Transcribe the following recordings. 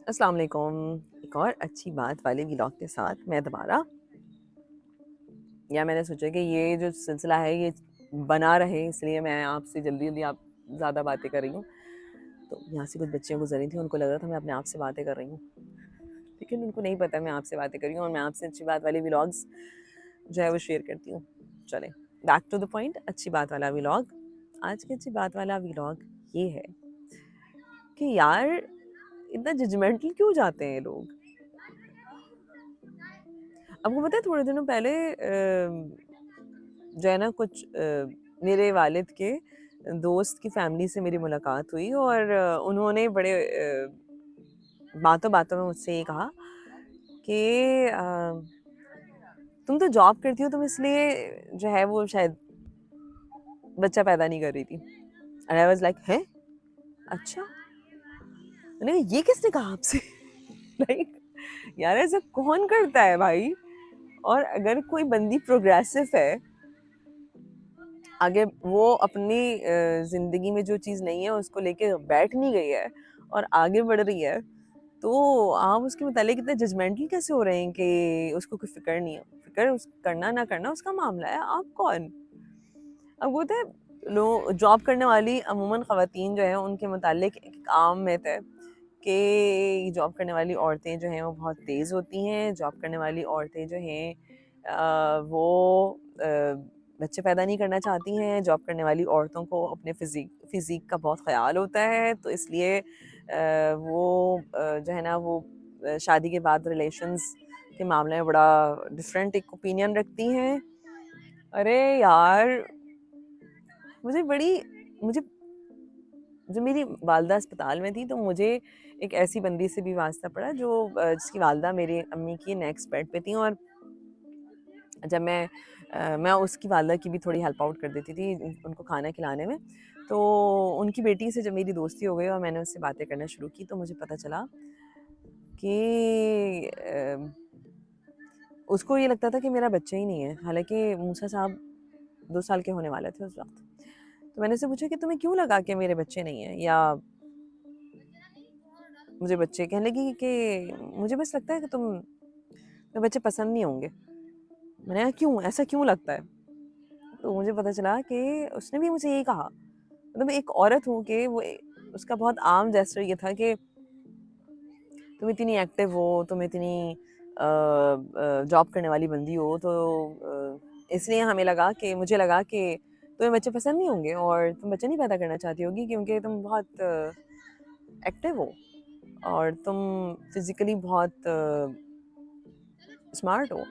अस्सलाम वालेकुम। एक और अच्छी बात वाले व्लॉग के साथ मैं दोबारा मैंने सोचा कि ये जो सिलसिला है ये बना रहे, इसलिए मैं आपसे जल्दी-जल्दी आप ज़्यादा बातें कर रही हूँ। तो यहाँ से कुछ बच्चियाँ गुज़र रही थीं, उनको लग रहा था मैं अपने आप से बातें कर रही हूँ। लेकिन उनको नहीं पता मैं आपसे बातें कर रही हूँ और मैं आपसे अच्छी बात वाले व्लॉग्स जो है वो शेयर करती हूँ। चलें, बैक टू द पॉइंट, अच्छी बात वाला व्लॉग। आज की अच्छी बात वाला व्लॉग ये है कि यार इतना जजमेंटल क्यों जाते हैं लोग? आपको पता है थोड़े दिनों पहले जो है ना कुछ मेरे वालिद के दोस्त की फैमिली से मेरी मुलाकात हुई और उन्होंने बड़े बातों बातों में मुझसे ये कहा कि तुम तो जॉब करती हो, तुम इसलिए जो है वो शायद बच्चा पैदा नहीं कर रही थी। एंड आई वाज लाइक, हैं? अच्छा, मैंने कहा ये किसने कहा आपसे? लाइक यार ऐसा कौन करता है भाई? और अगर कोई बंदी प्रोग्रेसिव है, आगे वो अपनी ज़िंदगी में जो चीज़ नहीं है उसको लेके बैठ नहीं गई है और आगे बढ़ रही है, तो आप उसके मुतालिक इतने जजमेंटल कैसे हो रहे हैं कि उसको कोई फ़िक्र नहीं है? फ़िक्र उस करना ना करना उसका मामला है, आप कौन? अब वो होता है जॉब करने वाली अमूमन ख़वातीन जो हैं उनके मुतालिक एक आम मिथ है कि जॉब करने वाली औरतें जो हैं वो बहुत तेज़ होती हैं, जॉब करने वाली औरतें जो हैं वो बच्चे पैदा नहीं करना चाहती हैं, जॉब करने वाली औरतों को अपने फ़िज़ीक का बहुत ख़याल होता है, तो इसलिए वो जो है ना वो शादी के बाद रिलेशंस के मामले में बड़ा डिफरेंट एक ओपिनियन रखती हैं। अरे यार, मुझे बड़ी मुझे जब मेरी वालदा अस्पताल में थी तो मुझे एक ऐसी बंदी से भी वास्ता पड़ा जो जिसकी वालदा मेरी अम्मी की नेक्स्ट बेड पे थी और जब मैं उसकी वालदा की भी थोड़ी हेल्प आउट कर देती थी उनको खाना खिलाने में। तो उनकी बेटी से जब मेरी दोस्ती हो गई और मैंने उससे बातें करना शुरू की तो मुझे पता चला कि उसको ये लगता था कि मेरा बच्चा ही नहीं है, हालाँकि मूसा साहब 2 साल के होने वाले थे उस वक़्त। तो मैंने उससे पूछा कि तुम्हें क्यों लगा कि मेरे बच्चे नहीं हैं या मुझे बच्चे, कहने लगी कि मुझे बस लगता है कि तुम्हें बच्चे पसंद नहीं होंगे। मैंने कहा क्यों? ऐसा क्यों लगता है? तो मुझे पता चला कि उसने भी मुझे यही कहा। मतलब मैं एक औरत हूँ कि उसका बहुत आम जेस्चर ये था कि तुम इतनी एक्टिव हो, तुम इतनी जॉब करने वाली बंदी हो, तो इसलिए मुझे लगा कि तुम्हें बच्चे पसंद नहीं होंगे और तुम बच्चे नहीं पैदा करना चाहती होगी क्योंकि तुम बहुत एक्टिव हो और तुम फिजिकली बहुत स्मार्ट हो।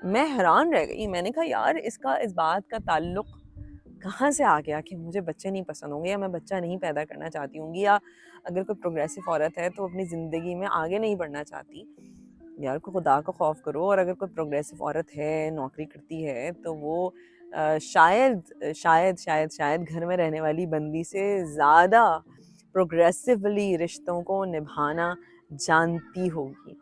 मैं हैरान रह गई, मैंने कहा यार इस बात का ताल्लुक कहाँ से आ गया कि मुझे बच्चे नहीं पसंद होंगे या मैं बच्चा नहीं पैदा करना चाहती होंगी, या अगर कोई प्रोग्रेसिव औरत है तो अपनी ज़िंदगी में आगे नहीं बढ़ना चाहती। यार को खुदा का खौफ करो, और अगर कोई प्रोग्रेसिव औरत है, नौकरी करती है तो वो शायद घर में रहने वाली बंदी से ज़्यादा प्रोग्रेसिवली रिश्तों को निभाना जानती होगी।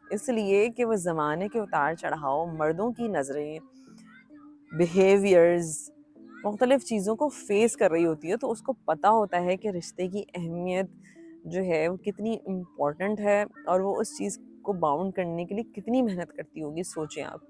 इसलिए कि वो ज़माने के उतार चढ़ाव, मर्दों की नज़रें, बिहेवियर्स, मुख्तलिफ़ चीज़ों को फेस कर रही होती है, तो उसको पता होता है कि रिश्ते की अहमियत जो है वो कितनी इम्पोर्टेंट है और वो उस चीज़ को बाउंड करने के लिए कितनी मेहनत करती होगी, सोचें आप।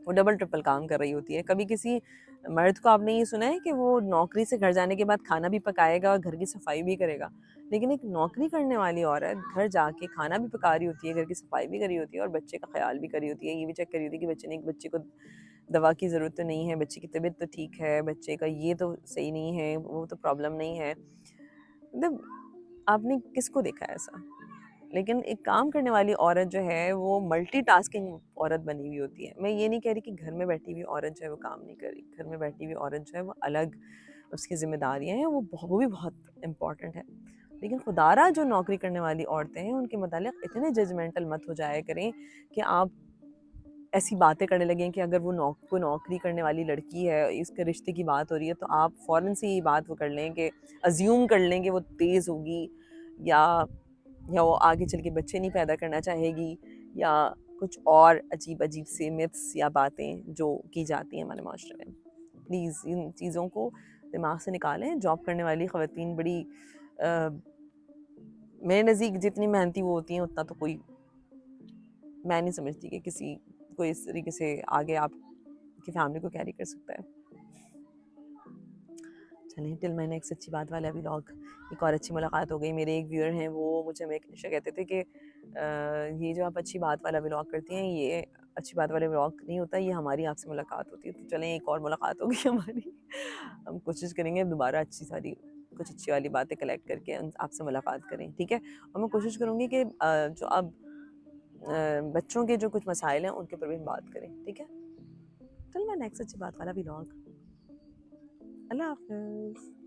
वो डबल ट्रिपल काम कर रही होती है। कभी किसी मर्द को आपने ये सुना है कि वो नौकरी से घर जाने के बाद खाना भी पकाएगा और घर की सफाई भी करेगा। लेकिन एक नौकरी करने वाली औरत घर जाके खाना भी पका रही होती है, घर की सफाई भी कर रही होती है और बच्चे का ख्याल भी कर रही होती है। ये भी चेक कर रही होती है कि बच्चे को दवा की ज़रूरत तो नहीं है, बच्चे की तबीयत तो ठीक है, बच्चे का ये तो सही नहीं है, वो तो प्रॉब्लम नहीं है। मतलब आपने किसको देखा है ऐसा? लेकिन एक काम करने वाली औरत जो है वो मल्टीटास्किंग औरत बनी हुई होती है। मैं ये नहीं कह रही कि घर में बैठी हुई औरत जो है वो काम नहीं कर रही। घर में बैठी हुई औरत जो है वो अलग उसकी ज़िम्मेदारियाँ हैं, वो भी बहुत इम्पोर्टेंट है। लेकिन खुदारा जो नौकरी करने वाली औरतें हैं उनके मुतालिक इतने जजमेंटल मत हो जाया करें कि आप ऐसी बातें करने लगें कि अगर वो कोई नौकरी करने वाली लड़की है, इसके रिश्ते की बात हो रही है, तो आप फ़ौरन से ये बात वो कर लें कि अज़्यूम कर लें कि वो तेज़ होगी या वो आगे चल के बच्चे नहीं पैदा करना चाहेगी, या कुछ और अजीब-अजीब से मिथ्स या बातें जो की जाती हैं हमारे माशरे में। प्लीज़ इन चीज़ों को दिमाग से निकालें। जॉब करने वाली ख़वातीन बड़ी मेरे नज़दीक जितनी मेहनती वो होती हैं उतना तो कोई, मैं नहीं समझती कि किसी कोई इस तरीके से आगे आपकी फैमिली को कैरी कर सकता है। चलें, टिल मैंने एक सच्ची बात वाला व्लॉग, एक और अच्छी मुलाकात हो गई। मेरे एक व्यूअर हैं, वो मुझे हमेशा कहते थे कि ये जो आप अच्छी बात वाला व्लॉग करती हैं, ये अच्छी बात वाले व्लॉग नहीं होता, ये हमारी आपसे मुलाकात होती है। तो चलें, एक और मुलाकात हो गई हमारी। हम कोशिश करेंगे दोबारा अच्छी सारी कुछ अच्छी वाली बातें कलेक्ट करके आपसे मुलाकात करें, ठीक है? और मैं कोशिश करूँगी कि जो अब बच्चों के जो कुछ मसाइल हैं उनके ऊपर भी हम बात करें, ठीक है? चल मैं नेक्स्ट अच्छी बात वाला व्लॉग। अल्लाह हाफ़िज़।